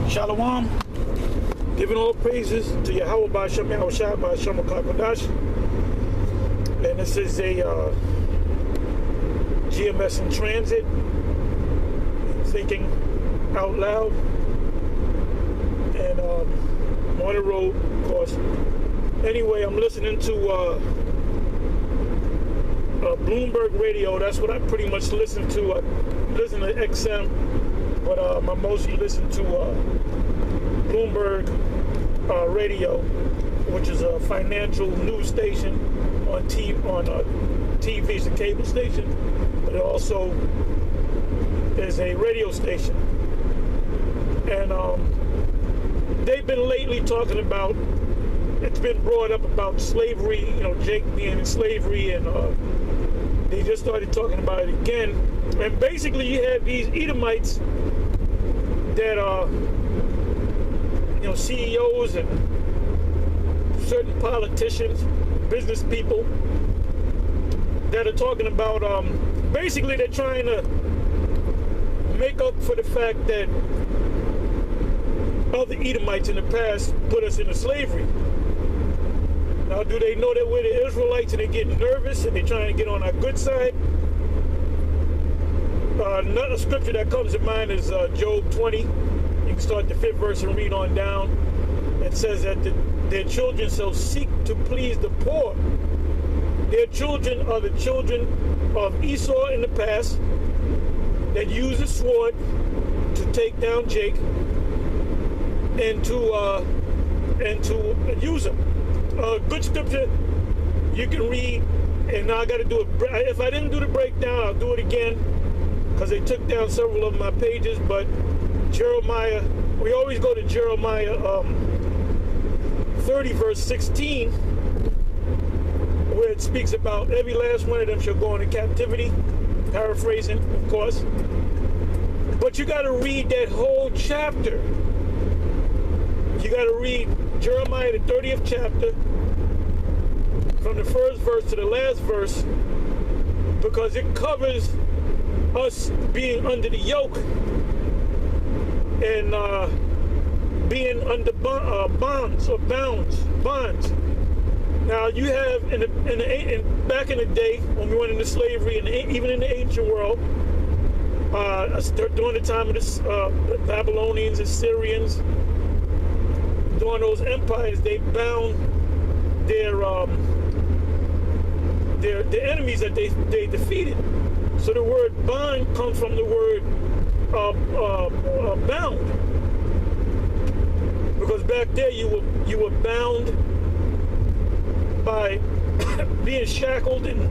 Shalom. Giving all praises to Yahweh Ba'Shem Yahushua Ba'Shem HaKadosh. And this is a GMS in transit. Thinking out loud. And on the road, of course. Anyway, I'm listening to Bloomberg Radio. That's what I pretty much listen to. I listen to XM, but I mostly listen to Bloomberg Radio, which is a financial news station on TV. It's a cable station, but it also is a radio station. And they've been lately talking about, it's been brought up about slavery, Jake being in slavery, and they just started talking about it again. And basically you have these Edomites that are, CEOs and certain politicians, business people that are talking about, basically they're trying to make up for the fact that other Edomites in the past put us into slavery. Now, do they know that we're the Israelites and they're getting nervous and they're trying to get on our good side? Another scripture that comes to mind is Job 20. You can start the 5th verse and read on down. It says that their children shall seek to please the poor. Their children are the children of Esau in the past that used a sword to take down Jake and to use him. Good scripture you can read, and now I got to do it. If I didn't do the breakdown, I'll do it again because they took down several of my pages. But Jeremiah, we always go to Jeremiah 30 verse 16, where it speaks about every last one of them shall go into captivity, paraphrasing of course, but you got to read that whole chapter. You got to read Jeremiah the 30th chapter from the first verse to the last verse, because it covers us being under the yoke and being under bonds. Now you have back in the day when we went into slavery, and even in the ancient world, during the time of the Babylonians, Assyrians, during those empires, they bound their enemies that they defeated. So the word bond comes from the word bound, because back there you were bound by being shackled, and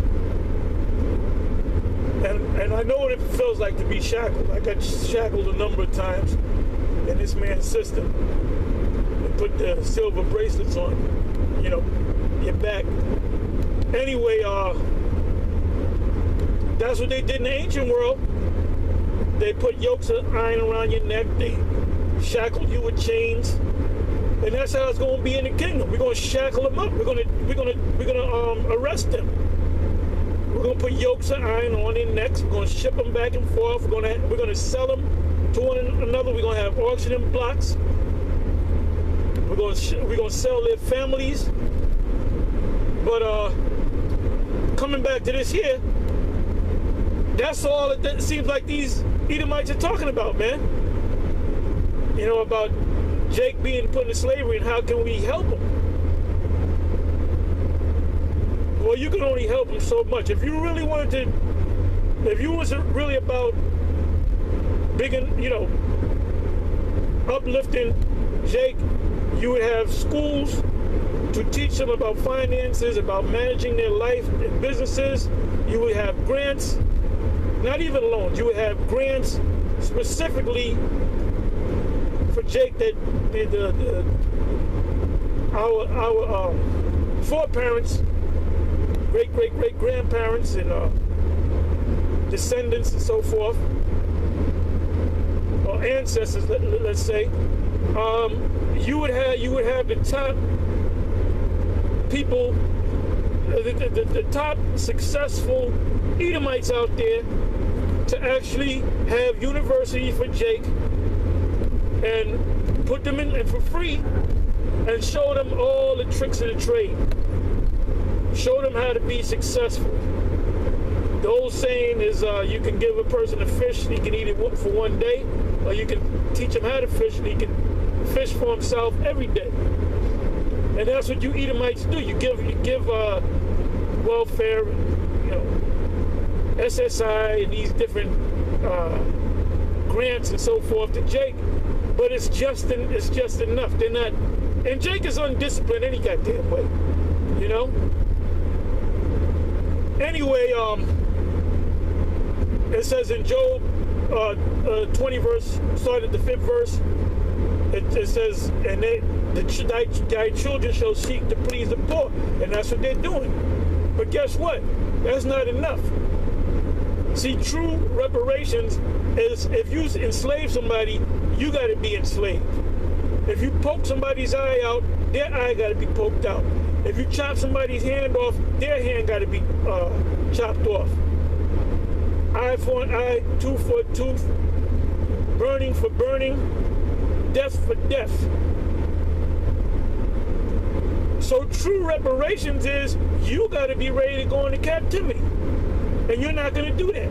I know what it feels like to be shackled. I got shackled a number of times in this man's system. Put the silver bracelets on, your back. Anyway, that's what they did in the ancient world. They put yokes of iron around your neck. They shackled you with chains, and that's how it's going to be in the kingdom. We're going to shackle them up. We're going to arrest them. We're going to put yokes of iron on their necks. We're going to ship them back and forth. We're going to sell them to one another. We're going to have auctioning blocks. We're going to sell their families. But coming back to this here, that's all it seems like these Edomites are talking about, man. About Jake being put into slavery and how can we help him? Well, you can only help him so much. If you really wanted to, if you wasn't really about big and, uplifting Jake, you would have schools to teach them about finances, about managing their life and businesses. You would have grants, not even loans. You would have grants specifically for Jake that our foreparents, great grandparents, and descendants and so forth, or ancestors, let's say. You would have the top people, the top successful Edomites out there to actually have university for Jake and put them in for free, and show them all the tricks of the trade. Show them how to be successful. The old saying is you can give a person a fish, he can eat it for one day, or you can teach him how to fish, and he can fish for himself every day. And that's what you Edomites do. You give welfare, SSI and these different grants and so forth to Jake, but it's just enough. They're not, and Jake is undisciplined any goddamn way, Anyway, it says in Job 20 verse, started the 5th verse. It says, and thy children shall seek to please the poor, and that's what they're doing. But guess what? That's not enough. See, true reparations is if you enslave somebody, you got to be enslaved. If you poke somebody's eye out, their eye got to be poked out. If you chop somebody's hand off, their hand got to be chopped off. Eye for an eye, tooth for a tooth, burning for burning, death for death. So true reparations is you got to be ready to go into captivity. And you're not going to do that.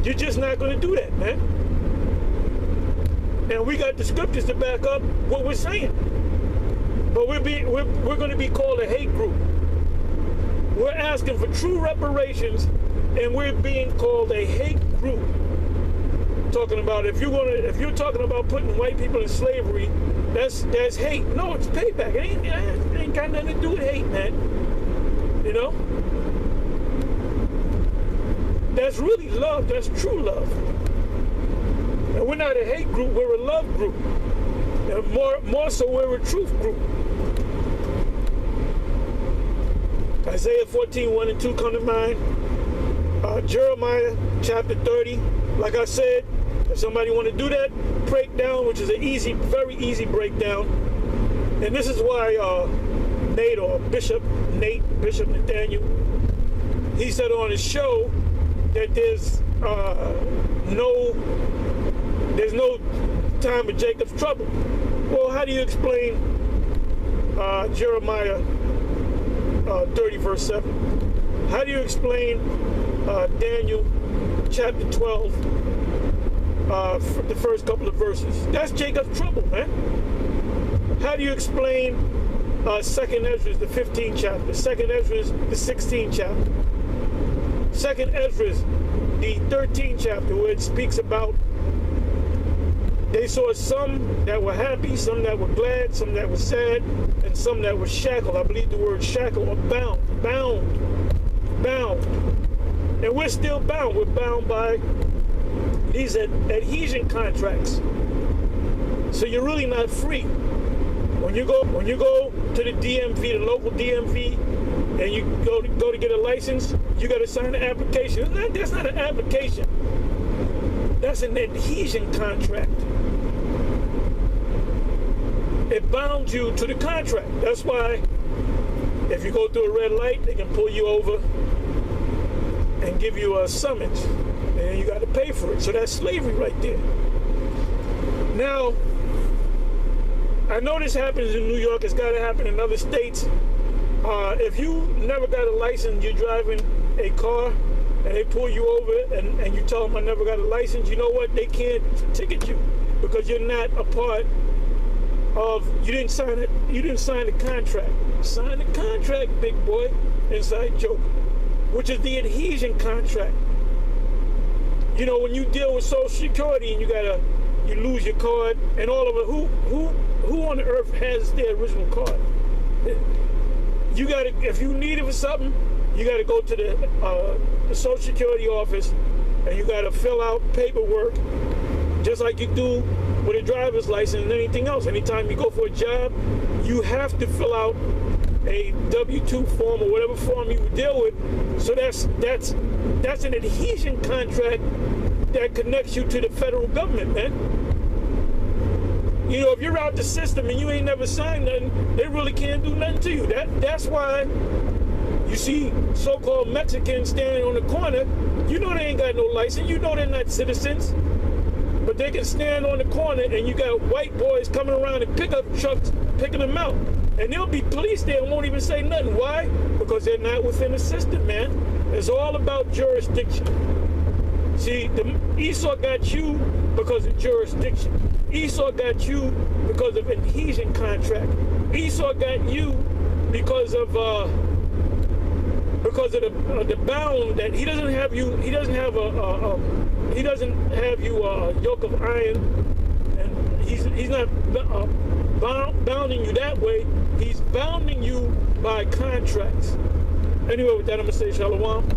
You're just not going to do that, man. And we got the scriptures to back up what we're saying. But we're going to be called a hate group. We're asking for true reparations, and we're being called a hate group. Talking about if you're talking about putting white people in slavery, that's hate. No, it's payback. It ain't got nothing to do with hate, man. That's really love. That's true love. And we're not a hate group. We're a love group. And more so, we're a truth group. Isaiah 14, 1 and 2 come to mind. Jeremiah chapter 30. Like I said, if somebody want to do that breakdown, which is an easy, very easy breakdown, and this is why Bishop Nathaniel, he said on his show that there's no time of Jacob's trouble. Well, how do you explain Jeremiah 30 verse 7? How do you explain Daniel chapter 12, the first couple of verses? That's Jacob's trouble, man. How do you explain 2nd Ezra, the 15th chapter, 2nd Ezra, the 16th chapter, 2nd Ezra, the 13th chapter, where it speaks about they saw some that were happy, some that were glad, some that were sad, and some that were shackled. I believe the word shackle or bound. And we're still bound. We're bound by these adhesion contracts. So you're really not free. When you go to the DMV, the local DMV, and you go to get a license, you got to sign an application. That's not an application. That's an adhesion contract. It bounds you to the contract. That's why if you go through a red light, they can pull you over and give you a summons, and you got to pay for it. So that's slavery right there. Now, I know this happens in New York. It's got to happen in other states. If you never got a license, you're driving a car, and they pull you over, and you tell them I never got a license, you know what? They can't ticket you because you're not a part of. You didn't sign it. You didn't sign the contract. Sign the contract, big boy. Inside joke, which is the adhesion contract. You know, when you deal with Social Security and you lose your card and all of it. Who on earth has their original card? You gotta, if you need it for something, you gotta go to the Social Security office and you gotta fill out paperwork, just like you do with a driver's license and anything else. Anytime you go for a job, you have to fill out a W-2 form or whatever form you deal with. So that's an adhesion contract that connects you to the federal government, man. You know, if you're out the system and you ain't never signed nothing, they really can't do nothing to you. That's why you see so-called Mexicans standing on the corner. You know they ain't got no license. You know they're not citizens. But they can stand on the corner and you got white boys coming around in pickup trucks picking them out. And there'll be police there and won't even say nothing. Why? Because they're not within the system, man. It's all about jurisdiction. See, Esau got you because of jurisdiction. Esau got you because of adhesion contract. Esau got you because of the bound that he doesn't have you. He doesn't have you a yoke of iron, and he's not bounding you that way. He's bounding you by contracts. Anyway, with that, I'm gonna say shalom.